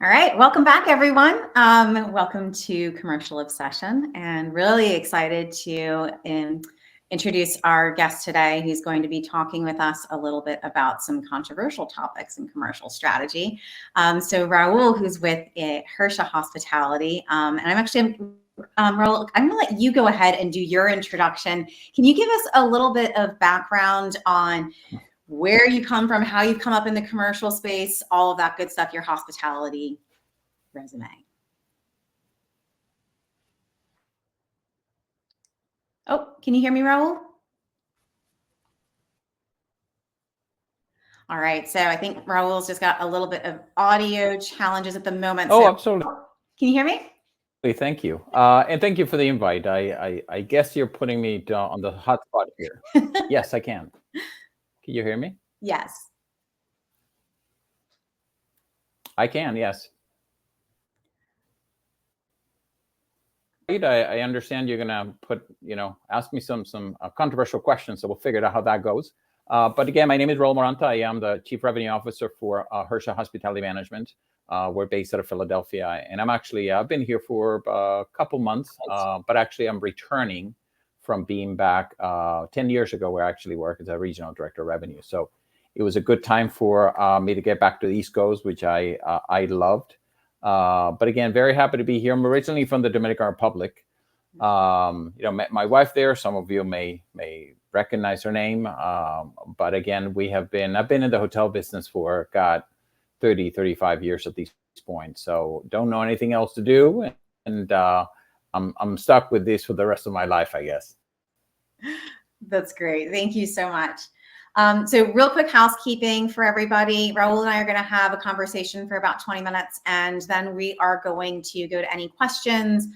All right, welcome back, everyone. Welcome to Commercial Obsession, and really excited to introduce our guest today, who's going to be talking with us a little bit about some controversial topics in commercial strategy. So Raul, who's with HHM Hospitality, and I'm actually, Raul, I'm going to let you go ahead and do your introduction. Can you give us a little bit of background on where you come from, how you've come up in the commercial space, all of that good stuff, your hospitality resume? Oh, can you hear me, Raul? All right, so I think Raul's just got a little bit of audio challenges at the moment. Oh, so absolutely. Can you hear me? Thank you. And thank you for the invite. I guess you're putting me on the hot spot here. Yes, I can. Can you hear me? Yes. I can, yes. I understand you're going to ask me some controversial questions, so we'll figure out how that goes. But again, my name is Raul Moronta. I am the Chief Revenue Officer for HHM Hospitality Management. We're based out of Philadelphia, and I've been here for a couple months, but actually I'm returning from being back 10 years ago, where I actually worked as a Regional Director of Revenue. So it was a good time for me to get back to the East Coast, which I loved. But again, very happy to be here. I'm originally from the Dominican Republic. Met my wife there. Some of you may recognize her name. But again, I've been in the hotel business for 30, 35 years at this point. So don't know anything else to do. And I'm stuck with this for the rest of my life, I guess. That's great. Thank you so much. So real quick housekeeping for everybody. Raul and I are going to have a conversation for about 20 minutes, and then we are going to go to any questions,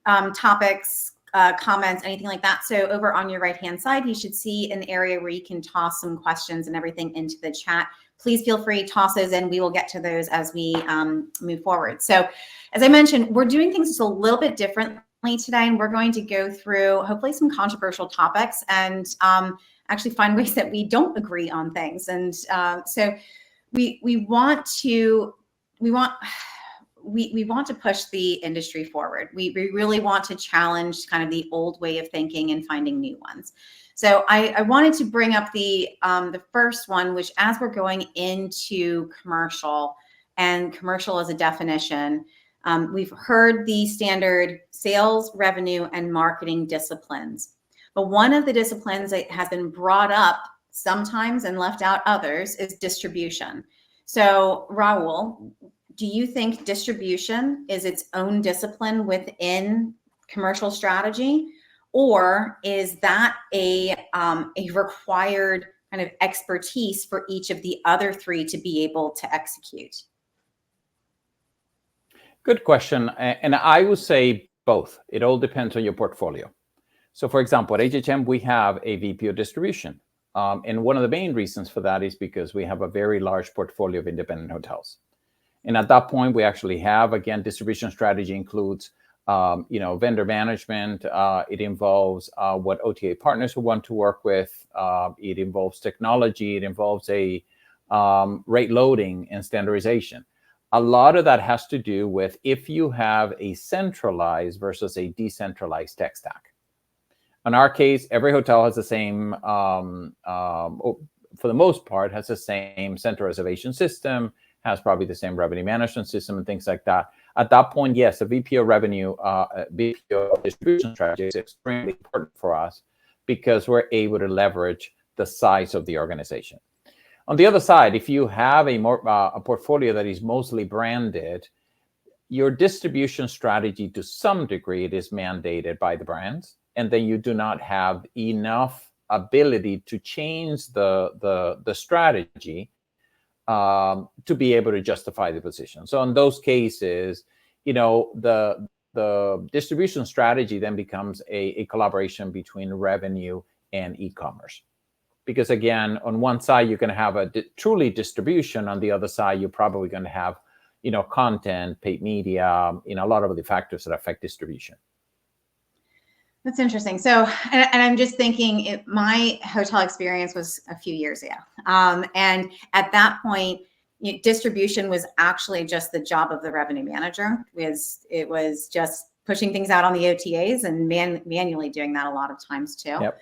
topics, comments, anything like that. So over on your right-hand side, you should see an area where you can toss some questions and everything into the chat. Please feel free to toss those in. We will get to those as we move forward. So as I mentioned, we're doing things just a little bit differently today, and we're going to go through hopefully some controversial topics and actually find ways that we don't agree on things. And so we want to push the industry forward. We really want to challenge kind of the old way of thinking and finding new ones. So I wanted to bring up the first one, which as we're going into commercial, and commercial as a definition, we've heard the standard sales, revenue, and marketing disciplines. But one of the disciplines that has been brought up sometimes and left out others is distribution. So Raul, do you think distribution is its own discipline within commercial strategy, or is that a required kind of expertise for each of the other three to be able to execute? Good question. And I would say both. It all depends on your portfolio. So for example, at HHM, we have a VP of distribution. And one of the main reasons for that is because we have a very large portfolio of independent hotels. And at that point, we actually have, again, distribution strategy includes, vendor management. It involves what OTA partners we want to work with. It involves technology. It involves a rate loading and standardization. A lot of that has to do with if you have a centralized versus a decentralized tech stack. In our case, every hotel has the same, for the most part, has the same center reservation system, has probably the same revenue management system and things like that. At that point, yes, a VP of revenue, VP of distribution strategy is extremely important for us because we're able to leverage the size of the organization. On the other side, if you have a portfolio that is mostly branded, your distribution strategy to some degree it is mandated by the brands, and then you do not have enough ability to change the strategy to be able to justify the position. So in those cases, the distribution strategy then becomes a collaboration between revenue and e-commerce. Because again, on one side, you're going to have a truly distribution. On the other side, you're probably going to have, content, paid media, a lot of the factors that affect distribution. That's interesting. So, and I'm just thinking, my hotel experience was a few years ago. And at that point, distribution was actually just the job of the revenue manager. It was just pushing things out on the OTAs and manually doing that a lot of times too. Yep.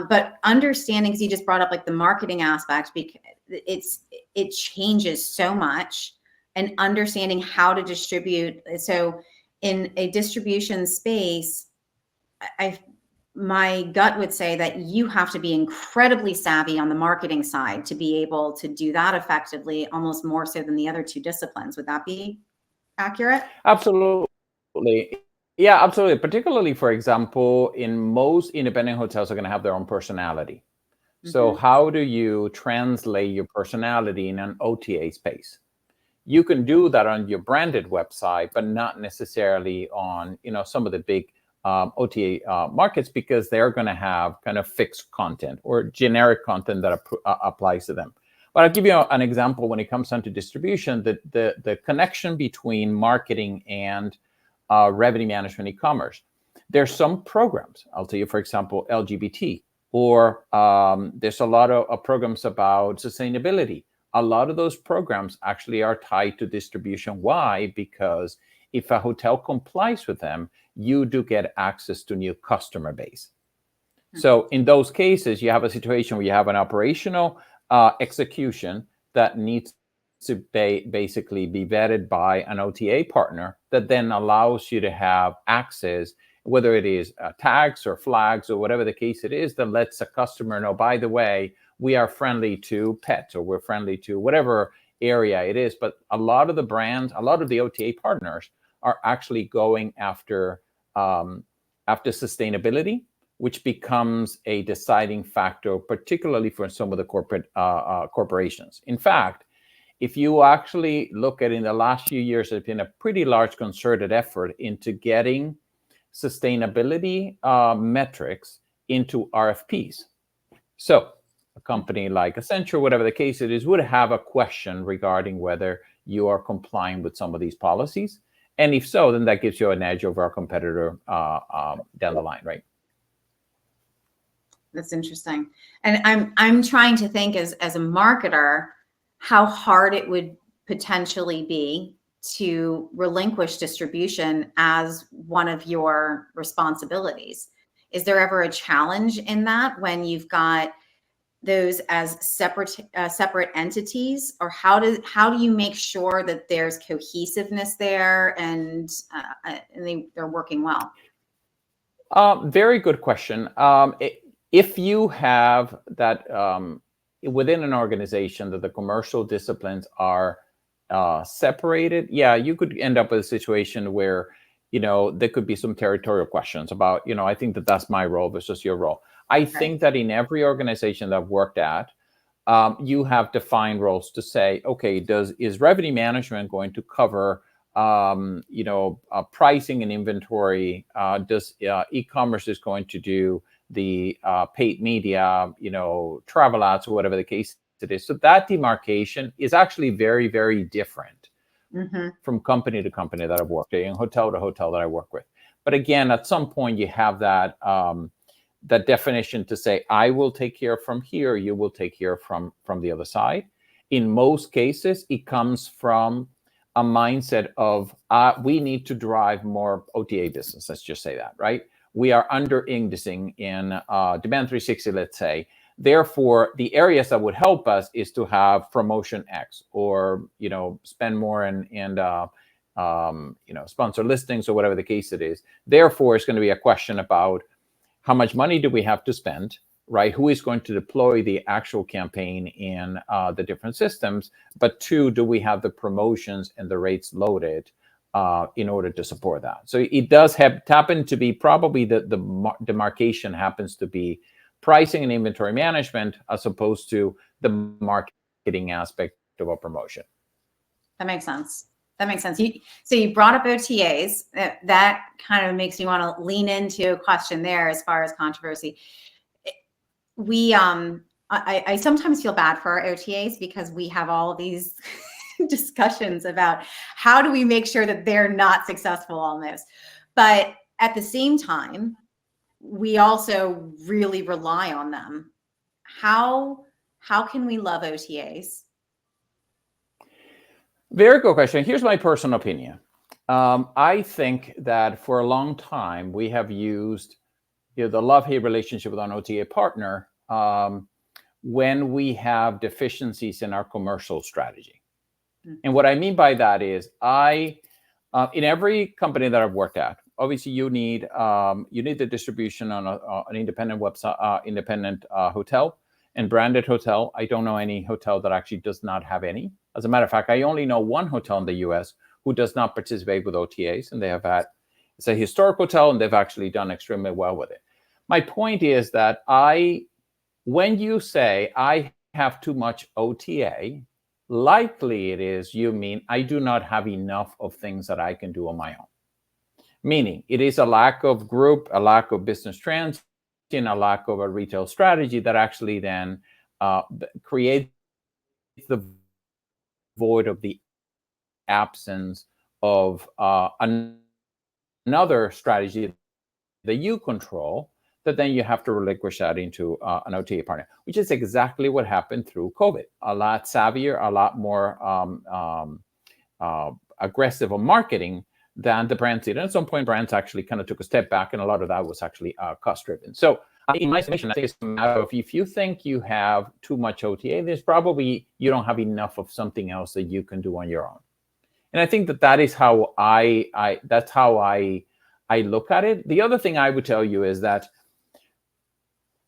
But understanding, because you just brought up like the marketing aspect, because it changes so much, and understanding how to distribute. So in a distribution space, my gut would say that you have to be incredibly savvy on the marketing side to be able to do that effectively, almost more so than the other two disciplines. Would that be accurate? Absolutely. Yeah, absolutely. Particularly, for example, in most independent hotels are going to have their own personality. So how do you translate your personality in an OTA space? You can do that on your branded website, but not necessarily on, some of the big OTA markets, because they're going to have kind of fixed content or generic content that applies to them. But I'll give you an example when it comes down to distribution. The connection between marketing and revenue management e-commerce. There's some programs. I'll tell you, for example, LGBT, or there's a lot of programs about sustainability. A lot of those programs actually are tied to distribution. Why? Because if a hotel complies with them, you do get access to new customer base. So in those cases, you have a situation where you have an operational execution that needs to basically be vetted by an OTA partner that then allows you to have access, whether it is tags or flags or whatever the case it is, that lets a customer know, by the way, we are friendly to pets, or we're friendly to whatever area it is. But a lot of the brands, a lot of the OTA partners are actually going after sustainability, which becomes a deciding factor, particularly for some of the corporations. In fact, if you actually look at in the last few years, there's been a pretty large concerted effort into getting sustainability metrics into RFPs. So a company like Accenture, whatever the case it is, would have a question regarding whether you are complying with some of these policies. And if so, then that gives you an edge over our competitor down the line, right? That's interesting. And I'm trying to think as a marketer, how hard it would potentially be to relinquish distribution as one of your responsibilities. Is there ever a challenge in that when you've got those as separate entities, or how do you make sure that there's cohesiveness there and they're working well? Very good question. If you have that within an organization that the commercial disciplines are separated, yeah, you could end up with a situation where, there could be some territorial questions about, I think that's my role versus your role. I think that in every organization that I've worked at, you have defined roles to say, okay, is revenue management going to cover pricing and inventory? Does e-commerce is going to do the paid media, travel ads, or whatever the case it is? So that demarcation is actually very, very different from company to company that I've worked in, hotel to hotel that I work with. But again, at some point you have that that definition to say, I will take care from here, you will take care from the other side. In most cases, it comes from a mindset of we need to drive more OTA business. Let's just say that, right? We are under indexing in Demand 360, let's say. Therefore, the areas that would help us is to have promotion X, or spend more and sponsor listings, or whatever the case it is. Therefore, it's going to be a question about how much money do we have to spend, right? Who is going to deploy the actual campaign in the different systems? But two, do we have the promotions and the rates loaded in order to support that? So it does happen to be probably the demarcation happens to be pricing and inventory management, as opposed to the marketing aspect of a promotion. That makes sense. So you brought up OTAs. That kind of makes me want to lean into a question there as far as controversy. I sometimes feel bad for our OTAs because we have all of these discussions about how do we make sure that they're not successful on this. But at the same time, we also really rely on them. How can we love OTAs? Very good question. Here's my personal opinion. I think that for a long time we have used the love-hate relationship with an OTA partner when we have deficiencies in our commercial strategy. And what I mean by that is in every company that I've worked at, obviously you need the distribution on an independent website, independent hotel and branded hotel. I don't know any hotel that actually does not have any. As a matter of fact, I only know one hotel in the US who does not participate with OTAs, and it's a historic hotel, and they've actually done extremely well with it. My point is that when you say I have too much OTA, likely it is you mean I do not have enough of things that I can do on my own. Meaning it is a lack of group, a lack of business trends, and a lack of a retail strategy that actually then creates the void of the absence of another strategy that you control, that then you have to relinquish that into an OTA partner, which is exactly what happened through COVID. A lot savvier, a lot more aggressive on marketing than the brands did. And at some point, brands actually kind of took a step back, and a lot of that was actually cost-driven. So in my estimation, I think it's a matter of if you think you have too much OTA, there's probably you don't have enough of something else that you can do on your own. And I think that is how I look at it. The other thing I would tell you is that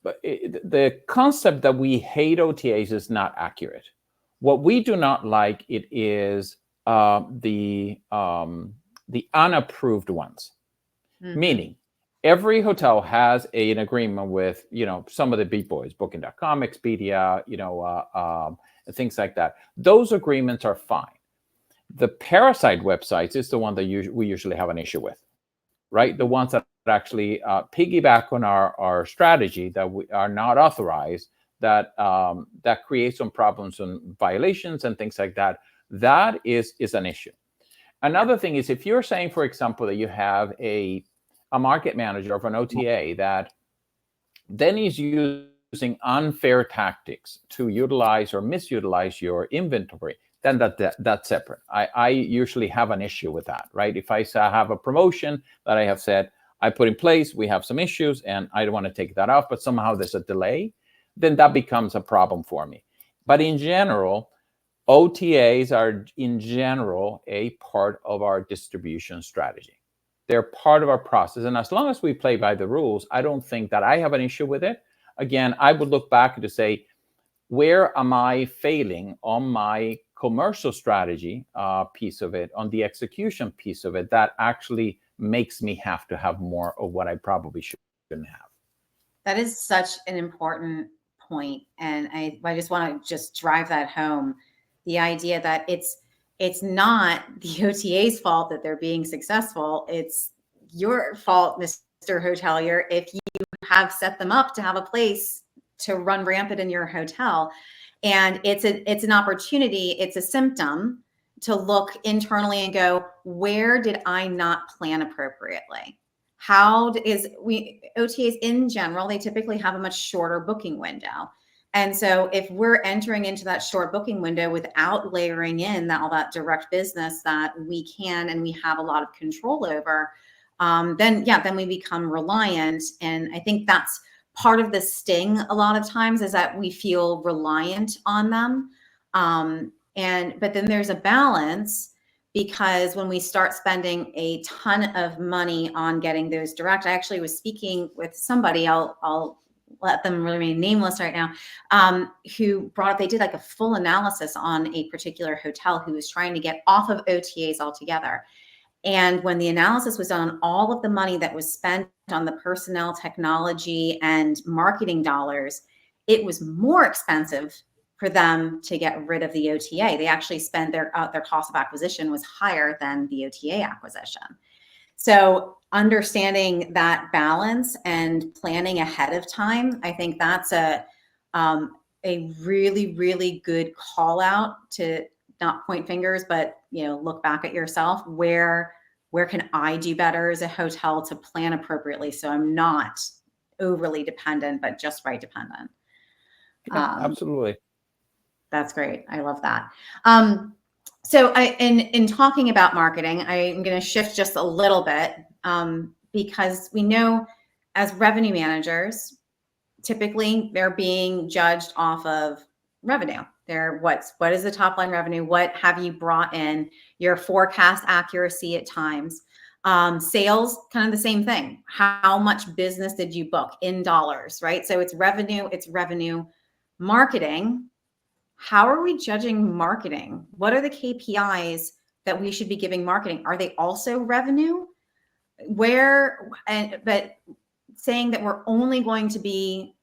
the concept that we hate OTAs is not accurate. What we do not like it is the unapproved ones. Mm-hmm. Meaning, every hotel has an agreement with some of the big boys, Booking.com, Expedia, things like that. Those agreements are fine. The parasite websites is the one that we usually have an issue with, right? The ones that actually piggyback on our strategy that we are not authorized, that create some problems and violations and things like that. That is an issue. Another thing is if you're saying, for example, that you have a market manager of an OTA that then is using unfair tactics to utilize or misutilize your inventory, then that's separate. I usually have an issue with that, right? If I have a promotion that I have said I put in place, we have some issues and I don't want to take that off, but somehow there's a delay, then that becomes a problem for me. But in general, OTAs are in general a part of our distribution strategy. They're part of our process. And as long as we play by the rules, I don't think that I have an issue with it. Again, I would look back to say, where am I failing on my commercial strategy piece of it, on the execution piece of it, that actually makes me have to have more of what I probably shouldn't have? That is such an important point. And I just want to drive that home. The idea that it's not the OTA's fault that they're being successful. It's your fault, Mr. Hotelier, if you have set them up to have a place to run rampant in your hotel. And it's an opportunity, it's a symptom to look internally and go, where did I not plan appropriately? OTAs in general, they typically have a much shorter booking window. And so if we're entering into that short booking window without layering in all that direct business that we can and we have a lot of control over, then we become reliant. And I think that's part of the sting a lot of times, is that we feel reliant on them. But then there's a balance, because when we start spending a ton of money on getting those direct, I actually was speaking with somebody, I'll let them remain nameless right now, who brought up, they did like a full analysis on a particular hotel who was trying to get off of OTAs altogether. And when the analysis was done on all of the money that was spent on the personnel, technology, and marketing dollars, it was more expensive for them to get rid of the OTA. They actually spent their cost of acquisition was higher than the OTA acquisition. So understanding that balance and planning ahead of time, I think that's a really, really good call out to not point fingers, but look back at yourself. Where can I do better as a hotel to plan appropriately, so I'm not overly dependent, but just right dependent? Yeah, absolutely. That's great. I love that. So in talking about marketing, I'm going to shift just a little bit, because we know as revenue managers, typically they're being judged off of revenue. What is the top line revenue? What have you brought in? Your forecast accuracy at times. Sales, kind of the same thing. How much business did you book in dollars, right? So it's revenue, Marketing. How are we judging marketing? What are the KPIs that we should be giving marketing? Are they also revenue? But saying that we're only going to be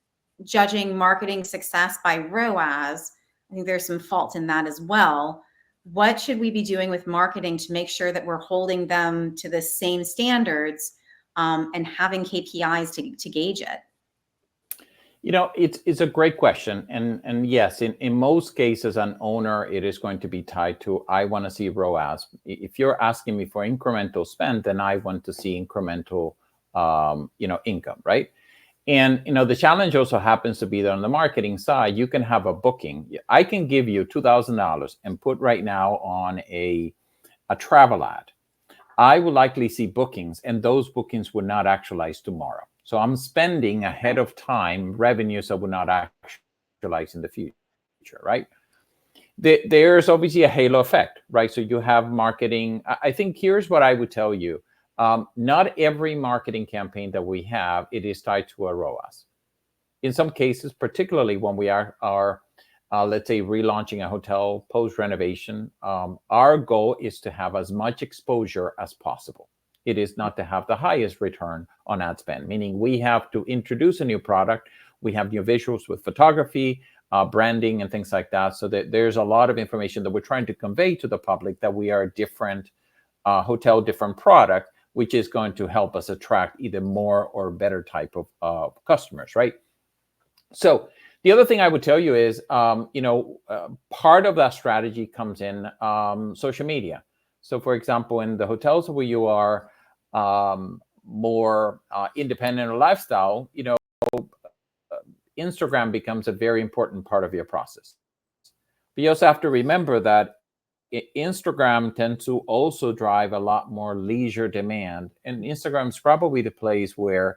judging marketing success by ROAS, I think there's some fault in that as well. What should we be doing with marketing to make sure that we're holding them to the same standards, and having KPIs to gauge it? It's a great question. And yes, in most cases, an owner, it is going to be tied to, I want to see ROAS. If you're asking me for incremental spend, then I want to see incremental, income, right? And, the challenge also happens to be that on the marketing side, you can have a booking. I can give you $2,000 and put right now on a travel ad. I will likely see bookings, and those bookings would not actualize tomorrow. So I'm spending ahead of time revenues that will not actualize in the future, right? There's obviously a halo effect, right? So you have marketing. I think here's what I would tell you. Not every marketing campaign that we have, it is tied to a ROAS. In some cases, particularly when we are let's say, relaunching a hotel post-renovation, our goal is to have as much exposure as possible. It is not to have the highest return on ad spend, meaning we have to introduce a new product. We have new visuals with photography, branding, and things like that. So that there's a lot of information that we're trying to convey to the public that we are a different hotel, different product, which is going to help us attract either more or better type of customers, right? So the other thing I would tell you is, part of that strategy comes in social media. So, for example, in the hotels where you are more independent or lifestyle, Instagram becomes a very important part of your process. But you also have to remember that Instagram tends to also drive a lot more leisure demand. And Instagram is probably the place where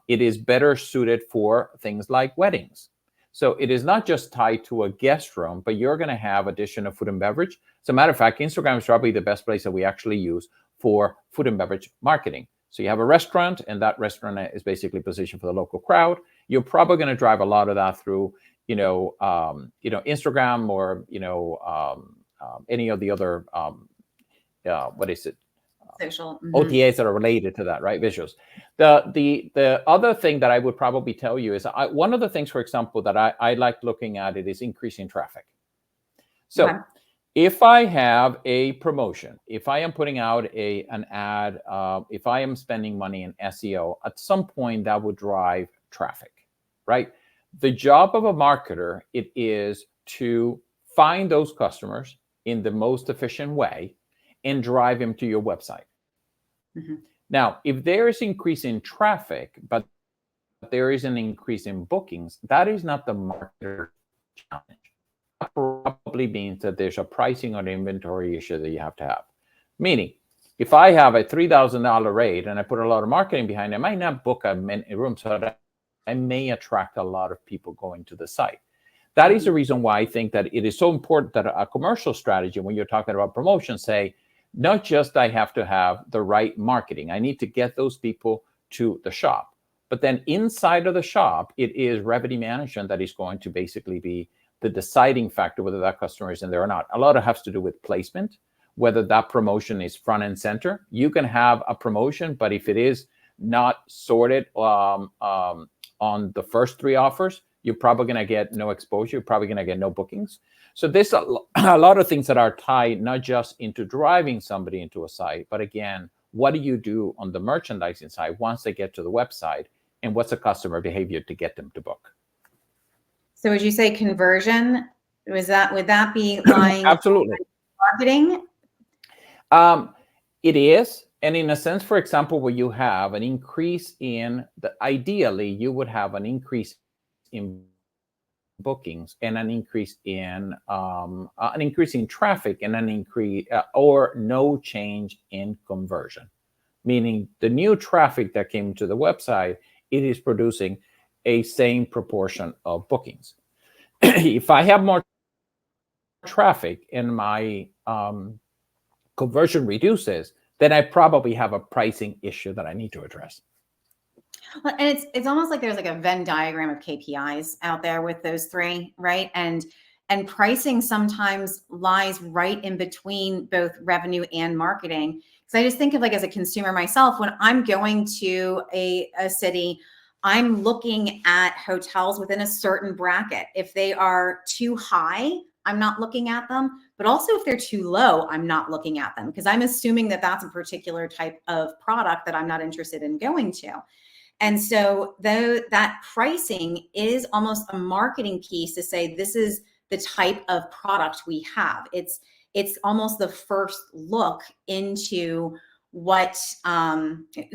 it is better suited for things like weddings. So it is not just tied to a guest room, but you're going to have additional food and beverage. As a matter of fact, Instagram is probably the best place that we actually use for food and beverage marketing. So you have a restaurant, and that restaurant is basically positioned for the local crowd. You're probably going to drive a lot of that through, Instagram or any of the other Social OTAs that are related to that, right? Visuals. The other thing that I would probably tell you is one of the things, for example, that I like looking at it is increasing traffic. So if I have a promotion, if I am putting out an ad, if I am spending money in SEO, at some point that would drive traffic, right? The job of a marketer, it is to find those customers in the most efficient way and drive them to your website. Mm-hmm. Now, if there is increase in traffic, but there is an increase in bookings, that is not the marketer challenge. That probably means that there's a pricing or inventory issue that you have to have. Meaning, if I have a $3,000 rate and I put a lot of marketing behind it, I might not book many rooms, so that I may attract a lot of people going to the site. That is the reason why I think that it is so important that a commercial strategy, when you're talking about promotion, say, not just I have to have the right marketing. I need to get those people to the shop. But then inside of the shop, it is revenue management that is going to basically be the deciding factor whether that customer is in there or not. A lot of it has to do with placement, whether that promotion is front and center. You can have a promotion, but if it is not sorted on the first three offers, you're probably going to get no exposure. You're probably going to get no bookings. So there's a lot of things that are tied not just into driving somebody into a site, but again, what do you do on the merchandising side once they get to the website, and what's the customer behavior to get them to book? So would you say conversion? Would that be lying Absolutely marketing? It is. And in a sense, for example, where you have an increase in ideally, you would have an increase in bookings and an increase in traffic and an increase or no change in conversion, meaning the new traffic that came to the website, it is producing a same proportion of bookings. If I have more traffic and my conversion reduces, then I probably have a pricing issue that I need to address. Well, and it's almost like there's like a Venn diagram of KPIs out there with those three, right? And pricing sometimes lies right in between both revenue and marketing. Because I just think of, like, as a consumer myself, when I'm going to a city, I'm looking at hotels within a certain bracket. If they are too high, I'm not looking at them. But also if they're too low, I'm not looking at them, because I'm assuming that that's a particular type of product that I'm not interested in going to. And so though that pricing is almost a marketing piece to say, this is the type of product we have. It's almost the first look into what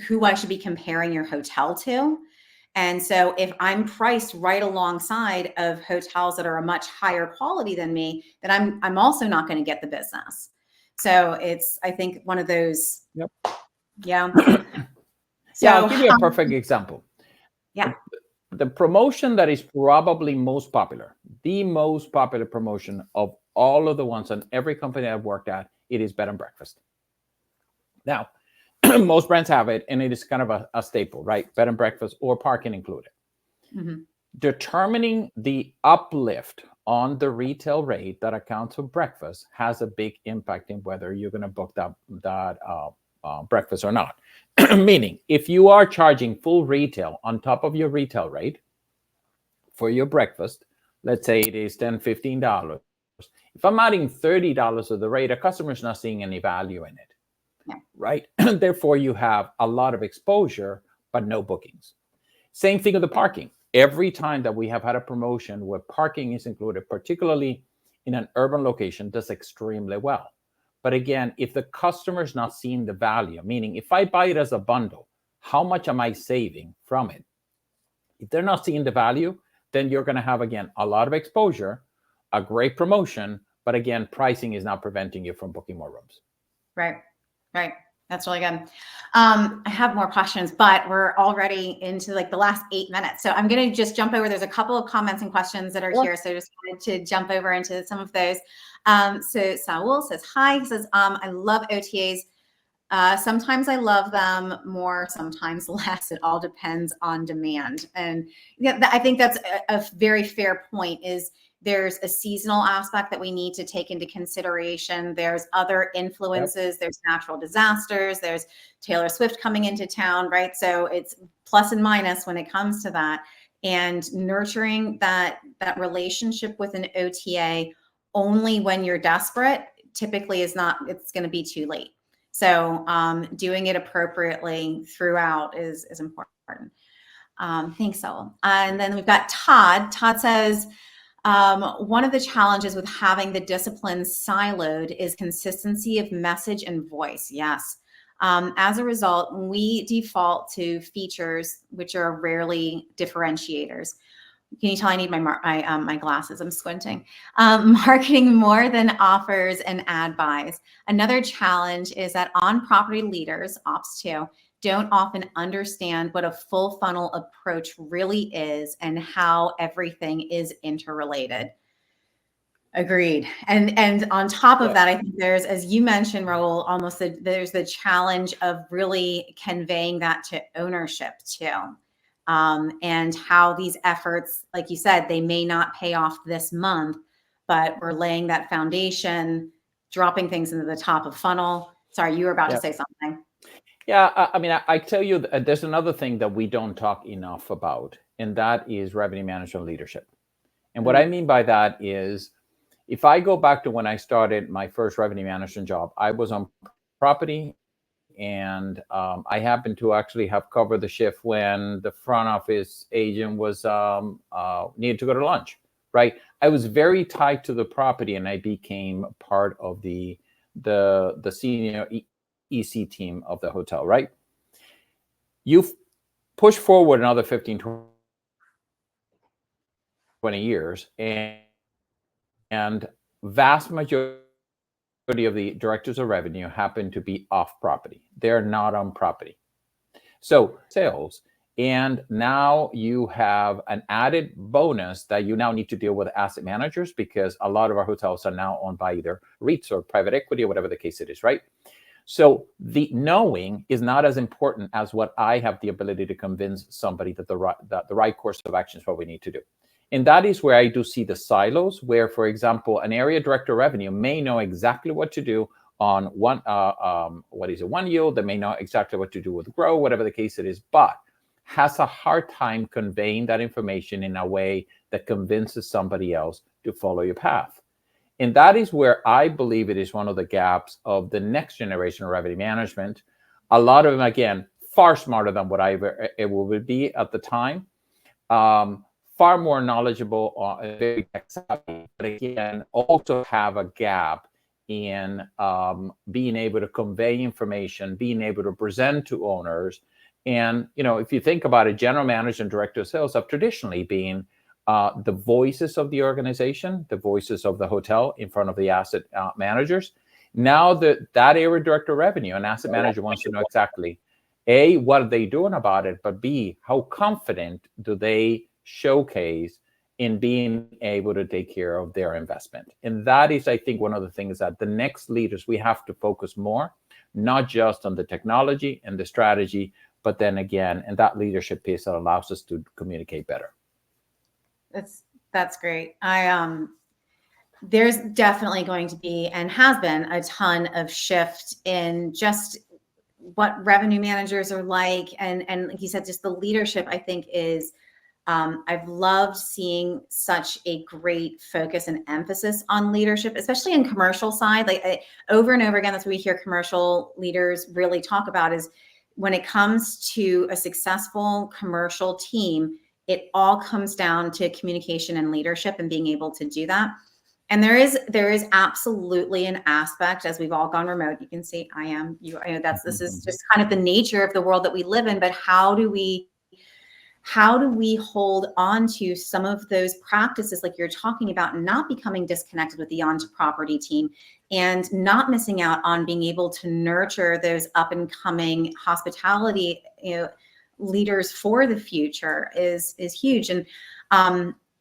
who I should be comparing your hotel to. And so if I'm priced right alongside of hotels that are a much higher quality than me, then I'm also not going to get the business. So it's, I think, one of those. Yep. Yeah. So, yeah, I'll give you a perfect example. Yeah. The promotion that is probably most popular, the most popular promotion of all of the ones on every company I've worked at, it is bed and breakfast. Now, most brands have it, and it is kind of a staple, right? Bed and breakfast or parking included. Mm-hmm. Determining the uplift on the retail rate that accounts for breakfast has a big impact in whether you're going to book that breakfast or not. Meaning, if you are charging full retail on top of your retail rate for your breakfast, let's say it is $10, $15. If I'm adding $30 of the rate, a customer is not seeing any value in it, yeah, right? Therefore, you have a lot of exposure, but no bookings. Same thing with the parking. Every time that we have had a promotion where parking is included, particularly in an urban location, does extremely well. But again, if the customer is not seeing the value, meaning if I buy it as a bundle, how much am I saving from it? If they're not seeing the value, then you're going to have, again, a lot of exposure, a great promotion, but again, pricing is not preventing you from booking more rooms. Right, right. That's really good. I have more questions, but we're already into like the last 8 minutes. So I'm going to just jump over. There's a couple of comments and questions that are here. So I just wanted to jump over into some of those. So Saul says, hi. He says, I love OTAs. Sometimes I love them more, sometimes less. It all depends on demand. And yeah, I think that's a very fair point. Is there's a seasonal aspect that we need to take into consideration. There's other influences. Yep. There's natural disasters. There's Taylor Swift coming into town, right? So it's plus and minus when it comes to that. And nurturing that relationship with an OTA only when you're desperate typically is not, it's going to be too late. So doing it appropriately throughout is important. Thanks, Saul. And then we've got Todd. Todd says, one of the challenges with having the disciplines siloed is consistency of message and voice. Yes. As a result, we default to features which are rarely differentiators. Can you tell I need my glasses? I'm squinting. Marketing more than offers and ad buys. Another challenge is that on-property leaders, Ops 2, don't often understand what a full funnel approach really is and how everything is interrelated. Agreed. And on top of that, I think there's, as you mentioned, Raul, there's the challenge of really conveying that to ownership too. And how these efforts, like you said, they may not pay off this month, but we're laying that foundation, dropping things into the top of funnel. Sorry, you were about to say something. Yeah, I mean, I tell you, there's another thing that we don't talk enough about, and that is revenue management leadership. And what I mean by that is, if I go back to when I started my first revenue management job, I was on property, and I happened to actually have covered the shift when the front office agent was needed to go to lunch, right? I was very tied to the property, and I became part of the senior EC team of the hotel, right? You push forward another 15, 20 20 years, and vast majority of the directors of revenue happen to be off property. They're not on property. So sales, and now you have an added bonus that you now need to deal with asset managers, because a lot of our hotels are now owned by either REITs or private equity or whatever the case it is, right? So the knowing is not as important as what I have the ability to convince somebody that the right course of action is what we need to do. And that is where I do see the silos, where, for example, an area director of revenue may know exactly what to do on one yield, they may know exactly what to do with grow, whatever the case it is, but has a hard time conveying that information in a way that convinces somebody else to follow your path. And that is where I believe it is one of the gaps of the next generation of revenue management. A lot of them, again, far smarter than what I would be at the time. Far more knowledgeable, very tech savvy, but again, also have a gap in being able to convey information, being able to present to owners. And, if you think about it, general manager and director of sales have traditionally been the voices of the organization, the voices of the hotel in front of the asset managers. Now that area director of revenue and asset manager wants to know exactly, A, what are they doing about it, but B, how confident do they showcase in being able to take care of their investment. And that is, I think, one of the things that the next leaders, we have to focus more, not just on the technology and the strategy, but then again, and that leadership piece that allows us to communicate better. That's great. There's definitely going to be, and has been, a ton of shift in just what revenue managers are like. And like you said, just the leadership, I think, is, I've loved seeing such a great focus and emphasis on leadership, especially in commercial side. Like over and over again, that's what we hear commercial leaders really talk about, is when it comes to a successful commercial team, it all comes down to communication and leadership and being able to do that. And there is absolutely an aspect, as we've all gone remote, you can see I am, this is just kind of the nature of the world that we live in, but how do we hold on to some of those practices like you're talking about, and not becoming disconnected with the on-property team, and not missing out on being able to nurture those up and coming hospitality leaders for the future is huge. And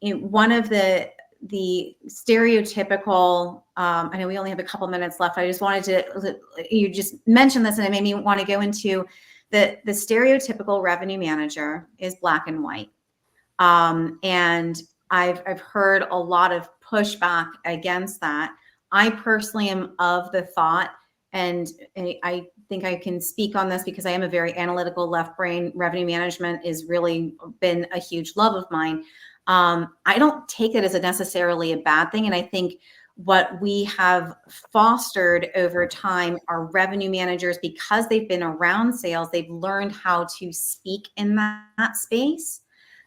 one of the stereotypical, I know we only have a couple minutes left. I just wanted to, you just mentioned this and it made me want to go into the stereotypical revenue manager is black and white. And I've heard a lot of pushback against that. I personally am of the thought, and I think I can speak on this because I am a very analytical left brain. Revenue management has really been a huge love of mine. I don't take it as necessarily a bad thing. And I think what we have fostered over time are revenue managers, because they've been around sales, they've learned how to speak in that space.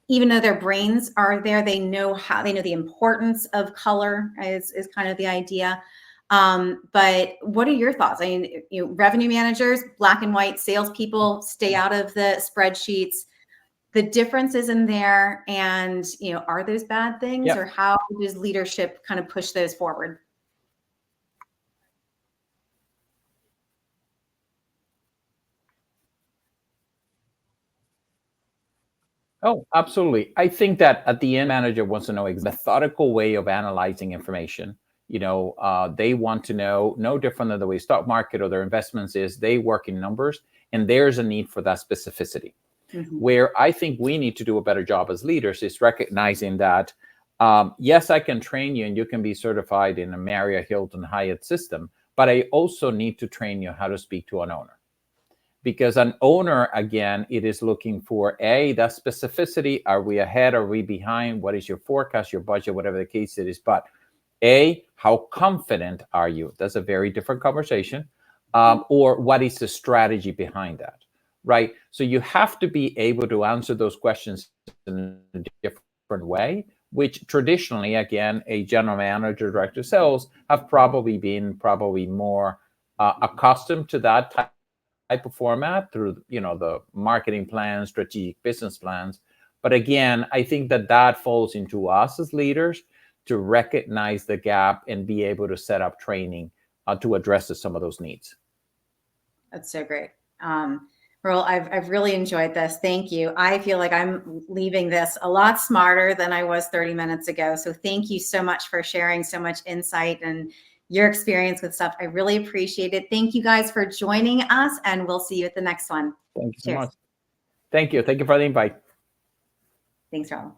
Even though their brains are there, they know the importance of color is kind of the idea. But what are your thoughts? I mean, revenue managers, black and white, salespeople, stay out of the spreadsheets. The differences in there, and are those bad things, or how does leadership kind of push those forward? Oh, absolutely. I think that at the end, manager wants to know a methodical way of analyzing information. They want to know, no different than the way stock market or their investments is. They work in numbers, and there's a need for that specificity. Mm-hmm. Where I think we need to do a better job as leaders is recognizing that, yes, I can train you and you can be certified in a Marriott, Hilton, Hyatt system, but I also need to train you how to speak to an owner. Because an owner, again, it is looking for that specificity. Are we ahead? Are we behind? What is your forecast, your budget, whatever the case it is? But how confident are you? That's a very different conversation. Or what is the strategy behind that? Right. So you have to be able to answer those questions in a different way, which traditionally, again, a general manager, director of sales have probably been more accustomed to that type of format through, the marketing plans, strategic business plans. But again, I think that falls into us as leaders to recognize the gap and be able to set up training to address some of those needs. That's so great. Raul, I've really enjoyed this. Thank you. I feel like I'm leaving this a lot smarter than I was 30 minutes ago. So thank you so much for sharing so much insight and your experience with stuff. I really appreciate it. Thank you guys for joining us, and we'll see you at the next one. Thank you so Cheers. much. Thank you. Thank you for the invite. Thanks, Raul.